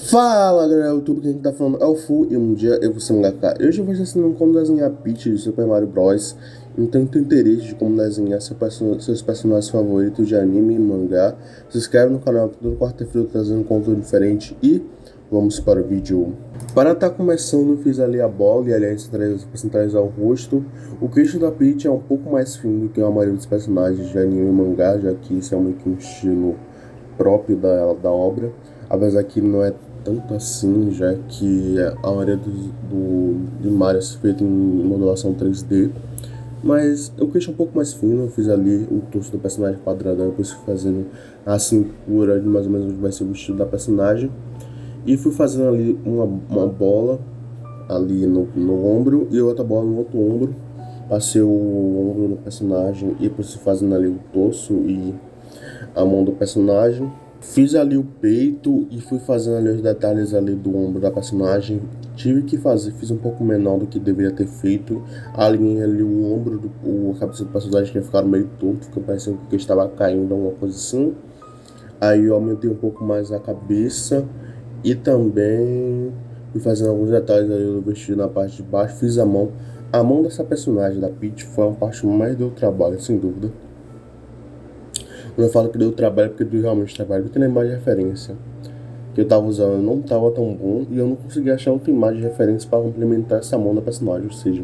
Fala galera do YouTube, quem tá falando é o Fu e um dia eu vou ser um mangaka. Hoje eu vou te ensinando como desenhar Peach de Super Mario Bros. Então, tem interesse de como desenhar seus personagens favoritos de anime e mangá, se inscreve no canal, toda quarta-feira trazendo conteúdo diferente e vamos para o vídeo. Para estar começando, eu fiz ali a bola e aliás para centralizar o rosto. O queixo da Peach é um pouco mais fino do que a maioria dos personagens de anime e mangá, já que isso é meio que um estilo próprio da obra, apesar que não é tanto assim, já que a maioria de Mario é feita em modulação 3D, mas eu queixo um pouco mais fino. Eu fiz ali o torso do personagem quadradão, depois fui fazendo a cintura de mais ou menos onde vai ser o vestido da personagem, e fui fazendo ali uma bola ali no ombro e outra bola no outro ombro. Passei o ombro do personagem e depois fui fazendo ali o torso e a mão do personagem. Fiz ali o peito e fui fazendo ali os detalhes ali do ombro da personagem. Tive que fazer, fiz um pouco menor do que deveria ter feito. Alinhei ali o ombro, a cabeça do personagem que ia ficar meio torto, ficou parecendo que estava caindo, alguma coisa assim. Aí eu aumentei um pouco mais a cabeça e também fui fazendo alguns detalhes ali do vestido na parte de baixo. Fiz a mão. A mão dessa personagem da Peach foi a parte que mais deu trabalho, sem dúvida. Quando eu falo que deu trabalho, porque deu realmente trabalho, porque na imagem de referência que eu tava usando não tava tão bom e eu não conseguia achar outra imagem de referência para complementar essa mão da personagem, ou seja,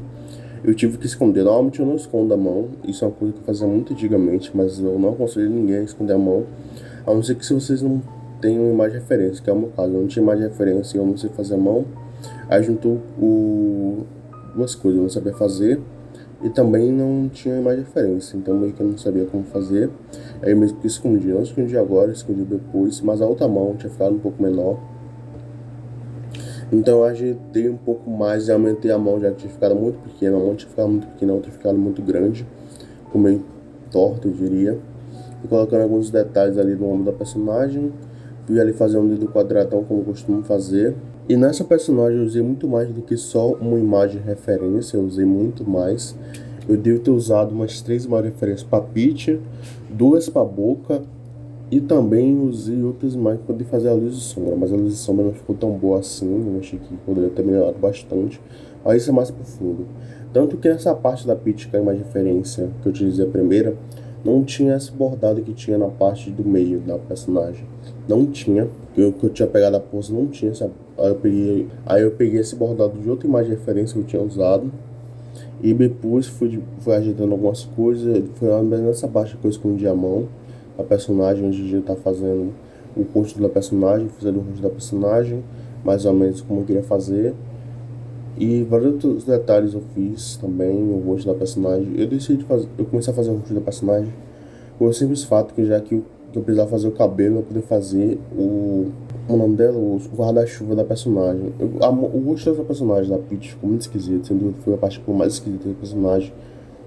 eu tive que esconder. Normalmente eu não escondo a mão, isso é uma coisa que eu fazia muito antigamente, mas eu não aconselho ninguém a esconder a mão, a não ser que se vocês não tenham imagem de referência, que é o meu caso. Eu não tinha imagem de referência e eu não sei fazer a mão, aí juntou duas coisas, eu não sabia fazer e também não tinha imagem de referência, então meio que eu não sabia como fazer. Aí mesmo que escondi, não escondi agora, escondi depois, mas a outra mão tinha ficado um pouco menor. Então eu ajeitei um pouco mais e aumentei a mão, já que tinha ficado muito pequena. A mão tinha ficado muito pequena, a outra tinha ficado muito grande, ficou meio torta, eu diria. Fui colocando alguns detalhes ali no ombro da personagem, fui ali fazer um dedo quadradão como eu costumo fazer. E nessa personagem eu usei muito mais do que só uma imagem de referência, eu usei muito mais. Eu devo ter usado umas 3 imagens de referência para Peach, 2 para Boca e também usei outras imagens para poder fazer a luz e sombra, mas a luz e sombra não ficou tão boa assim, eu achei que poderia ter melhorado bastante. Aí isso é mais profundo. Tanto que nessa parte da Peach, que é a imagem de referência que eu utilizei a primeira, não tinha esse bordado que tinha na parte do meio da personagem. Não tinha, que eu tinha pegado a pose não tinha, sabe? Aí eu peguei esse bordado de outra imagem de referência que eu tinha usado. E depois fui ajeitando algumas coisas. Foi lá nessa parte que eu escondi a mão. A personagem, onde a gente tá fazendo o rosto da personagem. Fiz ali o rosto da personagem, mais ou menos como eu queria fazer. E vários outros detalhes eu fiz também, o rosto da personagem. Eu comecei a fazer o rosto da personagem por um simples fato que já que eu precisava fazer o cabelo, eu poder fazer o nome dela, o guarda-chuva da personagem. O rosto da personagem, da Peach, ficou muito esquisito, sem dúvida foi a parte que ficou mais esquisita do personagem.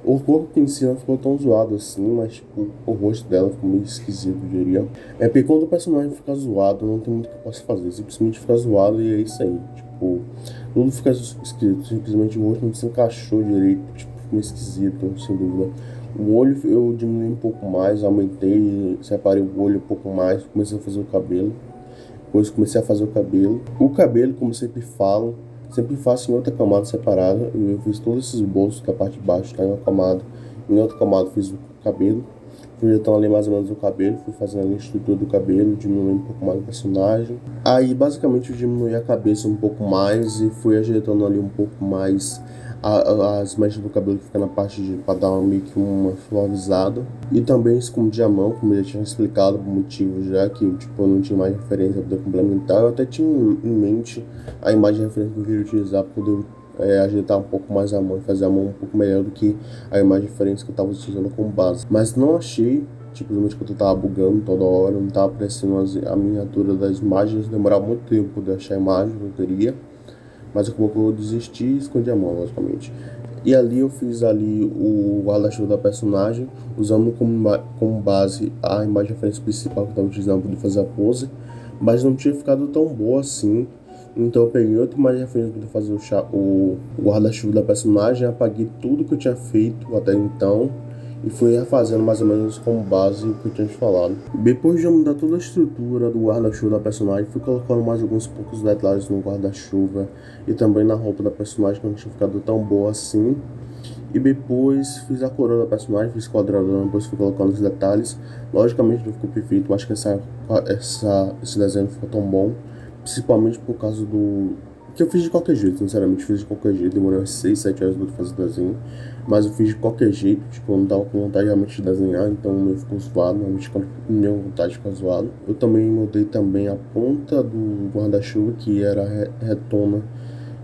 O corpo em si não ficou tão zoado assim, mas tipo, o rosto dela ficou meio esquisito, eu diria. É porque quando o personagem fica zoado, não tem muito que eu possa fazer, simplesmente fica zoado e é isso aí. Tipo, tudo fica esquisito, simplesmente o rosto não se encaixou direito, tipo, ficou meio esquisito, sem dúvida. O olho eu diminui um pouco mais, aumentei, separei o olho um pouco mais, comecei a fazer o cabelo. Depois comecei a fazer o cabelo. O cabelo, como sempre falo, sempre faço em outra camada separada. Eu fiz todos esses bolsos da parte de baixo, tá em uma camada. Em outra camada fiz o cabelo. Fui ajeitando ali mais ou menos o cabelo, fui fazendo ali a estrutura do cabelo, diminuindo um pouco mais o personagem. Aí basicamente eu diminui a cabeça um pouco mais e fui ajeitando ali um pouco mais as mechas do cabelo que fica na parte de para dar meio que uma suavizada. E também escondi a mão, como eu já tinha explicado por motivo, já que tipo, eu não tinha mais referência para poder complementar. Eu até tinha em mente a imagem de referência que eu queria utilizar para poder ajeitar um pouco mais a mão e fazer a mão um pouco melhor do que a imagem de referência que eu estava utilizando como base. Mas não achei, simplesmente porque eu tava bugando toda hora, não tava aparecendo a miniatura das imagens, demorava muito tempo para poder achar a imagem que eu queria. Mas acabou que eu desisti e escondi a mão, logicamente. E ali eu fiz ali o guarda-chuva da personagem, usando como base a imagem de referência principal que eu estava utilizando para fazer a pose, mas não tinha ficado tão boa assim. Então eu peguei outra imagem de referência para fazer o guarda-chuva da personagem, apaguei tudo que eu tinha feito até então e fui refazendo mais ou menos com base o que eu tinha te falado. Depois de eu mudar toda a estrutura do guarda-chuva da personagem, fui colocando mais alguns poucos detalhes no guarda-chuva e também na roupa da personagem, que não tinha ficado tão boa assim. E depois fiz a coroa da personagem, fiz quadradão, depois fui colocando os detalhes. Logicamente não ficou perfeito, eu acho que esse desenho não ficou tão bom, principalmente por causa do... que eu fiz de qualquer jeito, sinceramente, fiz de qualquer jeito, demorou uns 6, 7 horas pra fazer o desenho, mas eu fiz de qualquer jeito, tipo, eu não tava com vontade realmente de desenhar, então eu ficou zoado, realmente quando não tinha vontade de ficar zoado. Eu também mudei também a ponta do guarda-chuva, que era retona,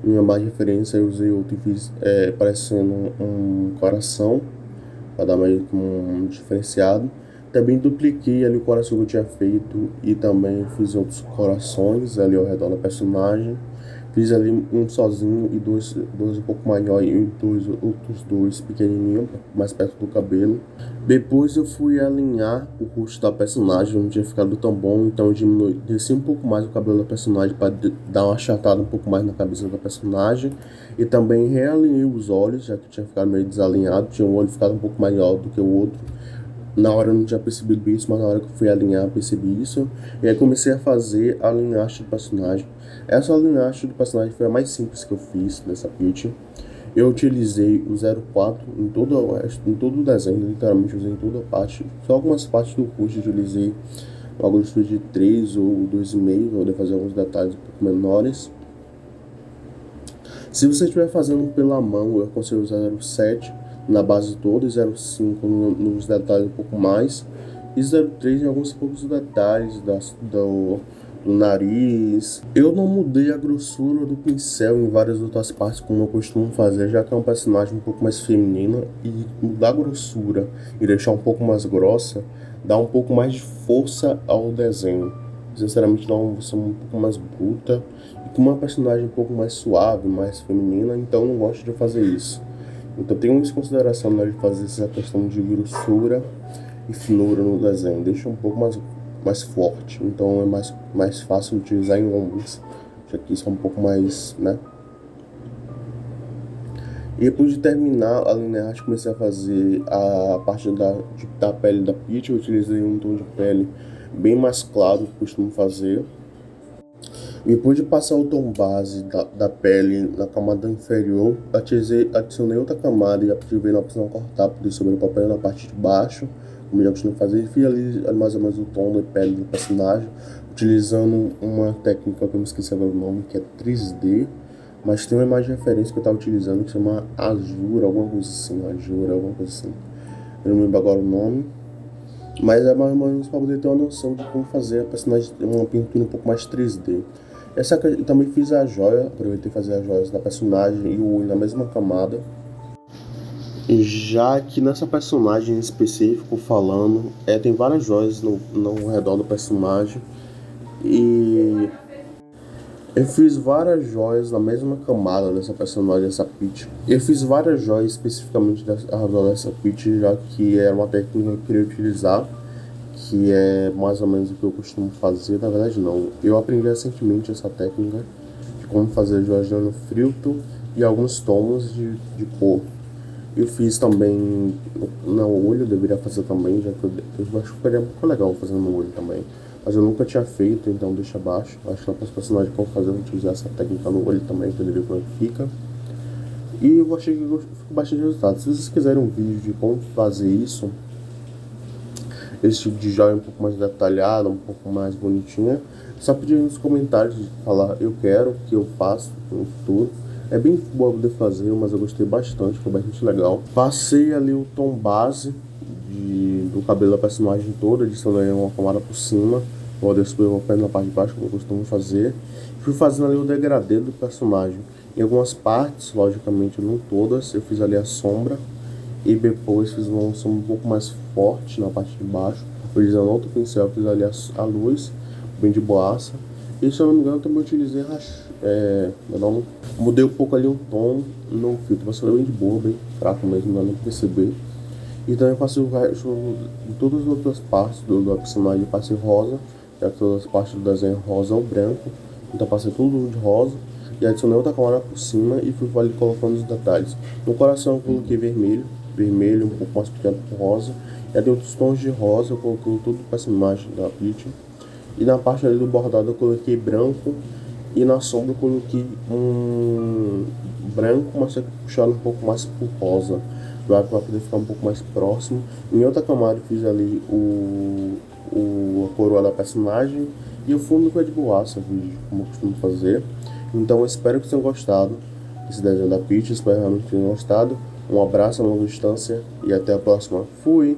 em minha base de referência eu usei outro e fiz parecendo um coração, para dar meio que um diferenciado. Também dupliquei ali o coração que eu tinha feito e também fiz outros corações ali ao redor da personagem. Fiz ali um sozinho e dois um pouco maior e outros dois pequenininhos, mais perto do cabelo. Depois eu fui alinhar o rosto da personagem, não tinha ficado tão bom, então eu desci um pouco mais o cabelo da personagem para dar uma achatada um pouco mais na cabeça da personagem. E também realinhei os olhos, já que tinha ficado meio desalinhado, tinha um olho ficado um pouco maior do que o outro. Na hora eu não tinha percebido isso, mas na hora que eu fui alinhar eu percebi isso. E aí comecei a fazer a linhagem do personagem. Essa linhagem do personagem foi a mais simples que eu fiz nessa pitch. Eu utilizei o 04 em todo o desenho, literalmente usei em toda a parte. Só algumas partes do rosto eu utilizei uma grossura de 3 ou 2,5, para poder fazer alguns detalhes um pouco menores. Se você estiver fazendo pela mão, eu aconselho usar 0,7 na base toda e 0,5 nos detalhes um pouco mais, e 0,3 em alguns poucos detalhes do nariz. Eu não mudei a grossura do pincel em várias outras partes como eu costumo fazer, já que é um personagem um pouco mais feminina, e mudar a grossura e deixar um pouco mais grossa dá um pouco mais de força ao desenho. Sinceramente, dá uma versão um pouco mais bruta e com uma personagem um pouco mais suave, mais feminina, então eu não gosto de fazer isso. Então tenho isso em consideração na hora de fazer essa questão de grossura e finura no desenho. Deixa um pouco mais forte, então é mais fácil de utilizar em homens, já que isso é um pouco mais, né? E depois de terminar a lineagem, comecei a fazer a parte da pele da Peach. Eu utilizei um tom de pele bem mais claro que costumo fazer. Depois de passar o tom base da pele na camada inferior, adicionei outra camada e ativei na opção cortar, poder sobre o papel na parte de baixo, como já costumo fazer, e fiz ali mais ou menos o tom da pele do personagem, utilizando uma técnica que eu me esqueci agora o nome, que é 3D, mas tem uma imagem de referência que eu estava utilizando que chama Azura, alguma coisa assim. Eu não lembro agora o nome, mas é mais ou menos para poder ter uma noção de como fazer a personagem, uma pintura um pouco mais 3D. Eu também fiz a joia, aproveitei fazer as joias da personagem e o olho na mesma camada. Já que nessa personagem em específico falando, tem várias joias no redor do personagem. E eu fiz várias joias na mesma camada dessa personagem, dessa Peach. Eu fiz várias joias especificamente ao redor dessa Peach, já que era uma técnica que eu queria utilizar, que é mais ou menos o que eu costumo fazer. Na verdade não, eu aprendi recentemente essa técnica de como fazer joias dando filtro e alguns tons de cor. Eu fiz também no olho, eu deveria fazer também, já que eu acho que ficaria muito legal fazendo no olho também. Mas eu nunca tinha feito, então deixa abaixo. Acho que os personagens que vão fazer, eu vou utilizar essa técnica no olho também, entender como é que fica. E eu achei que ficou bastante resultado. Se vocês quiserem um vídeo de como fazer isso, esse tipo de joia um pouco mais detalhada, um pouco mais bonitinha, só pedir nos comentários, falar eu quero, que eu faço no futuro. É bem boa poder fazer, mas eu gostei bastante, ficou bastante legal. Passei ali o tom base do cabelo da personagem toda, adicionei uma camada por cima, vou subir uma perna na parte de baixo, como eu costumo fazer. Fui fazendo ali o degradê do personagem. Em algumas partes, logicamente não todas, eu fiz ali a sombra. E depois fiz uma sombra um pouco mais forte na parte de baixo, utilizando outro pincel, fiz ali a luz, bem de boaça. E se eu não me engano, também utilizei mudei um pouco ali o tom no filtro, mas foi bem de boa, bem fraco mesmo, não dá nem pra perceber. E também passei o resto de todas as outras partes do personagem, passei rosa, já que todas as partes do desenho rosa ou branco, então passei tudo de rosa. E adicionei outra camada por cima e fui ali colocando os detalhes. No coração eu coloquei vermelho, vermelho, um pouco mais puxado por rosa. E aí tem outros tons de rosa, eu coloquei tudo para essa imagem da Peach. E na parte ali do bordado eu coloquei branco. E na sombra eu coloquei um branco, mas só que puxado um pouco mais por rosa. Para poder ficar um pouco mais próximo. Em outra camada eu fiz ali a coroa da personagem. E o fundo foi de borracha, como eu costumo fazer. Então eu espero que tenham gostado desse desenho da Peach. Espero realmente que tenham gostado. Um abraço a longa distância e até a próxima. Fui!